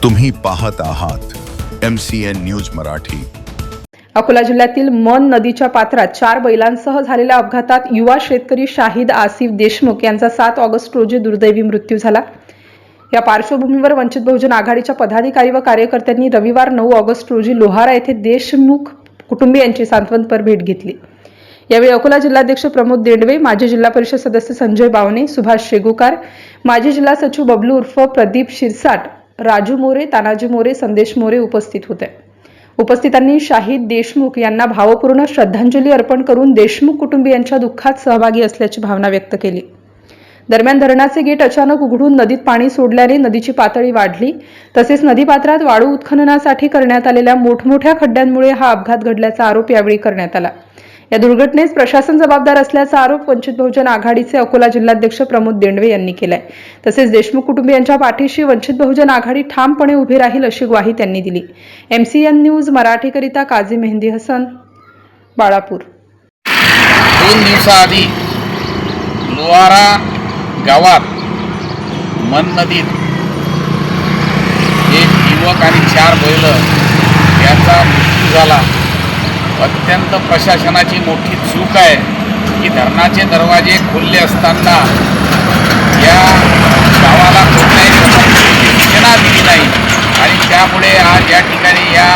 तुम्ही पाहत आहात MCN न्यूज मराठी। अकोला जिल्ह्यातील मन नदीच्या पात्रात 4 बैलांसह झालेल्या अपघातात युवा शेतकरी शाहिद आसिफ देशमुख यांचा 7 ऑगस्ट रोजी दुर्दैवी मृत्यू झाला। या पार्श्वभूमीवर वंचित बहुजन आघाडीच्या पदाधिकारी व कार्यकर्त्यांनी रविवार 9 ऑगस्ट रोजी लोहारा येथे देशमुख कुटुंबियांची सांत्वनपर भेट घेतली। यावेळी अकोला जिल्हाध्यक्ष प्रमोद देंडवे, माजी जिल्हा परिषद सदस्य संजय बावणे, सुभाष शेगुकार, माजी जिल्हा सचिव बबलू उर्फ प्रदीप शिरसाट, राजू मोरे, तानाजी मोरे, संदेश मोरे उपस्थित होते। उपस्थितांनी शाहिद देशमुख यांना भावपूर्ण श्रद्धांजली अर्पण करून देशमुख कुटुंबियांच्या दुःखात सहभागी असल्याची भावना व्यक्त केली। दरम्यान धरणाचे गेट अचानक उघडून नदीत पाणी सोडल्याने नदीची पातळी वाढली, तसेच नदीपात्रात वाळू उत्खननासाठी करण्यात आलेल्या मोठमोठ्या खड्ड्यांमुळे हा अपघात घडल्याचा आरोप यावेळी करण्यात आला। या दुर्घटनेस प्रशासन जबाबदार असल्याचा आरोप वंचित बहुजन आघाडीचे अकोला जिल्हाध्यक्ष प्रमोद देंडवे यांनी केलाय। तसेच देशमुख कुटुंबियांच्या पाठीशी वंचित बहुजन आघाडी ठामपणे उभी राहील अशी ग्वाही त्यांनी दिली। MCN न्यूज मराठीकरिता काझी मेहंदी हसन, बाळापूर। 2 दिवसाआधी लोहारा गावात मन नदीत एक युवक आणि 4 बैल याचा मृत्यू झाला। अत्यंत प्रशासनाची मोठी चूक आहे की धरणाचे दरवाजे खोलले असताना या गावाला कोणत्याही सूचना दिली नाही आणि त्यामुळे आज या ठिकाणी या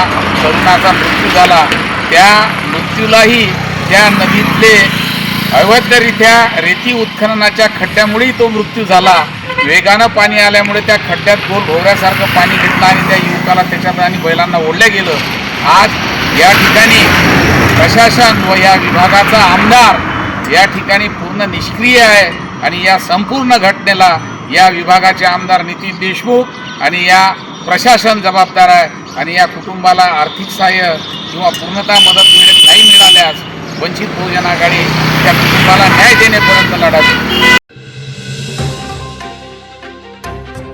तरुणाचा मृत्यू झाला। त्या मृत्यूलाही त्या नदीतले अवैधरित्या रेती उत्खननाच्या खड्ड्यामुळेही तो मृत्यू झाला। वेगानं पाणी आल्यामुळे त्या खड्ड्यात गोल भोवऱ्यासारखं पाणी घेतलं आणि त्या युवकाला त्याच्यात आणि बैलांना ओढलं गेलं। आज या ठिकाणी प्रशासन व या विभागाचा आमदार या ठिकाणी पूर्ण निष्क्रिय आहे आणि या संपूर्ण घटनेला या विभागाचे आमदार नितीन देशमुख आणि या प्रशासन जबाबदार आहे आणि या कुटुंबाला आर्थिक सहाय्य किंवा पूर्णतः मदत नाही मिळाल्यास वंचित बहुजन आघाडी त्या कुटुंबाला न्याय देण्यापर्यंत लढा देईल।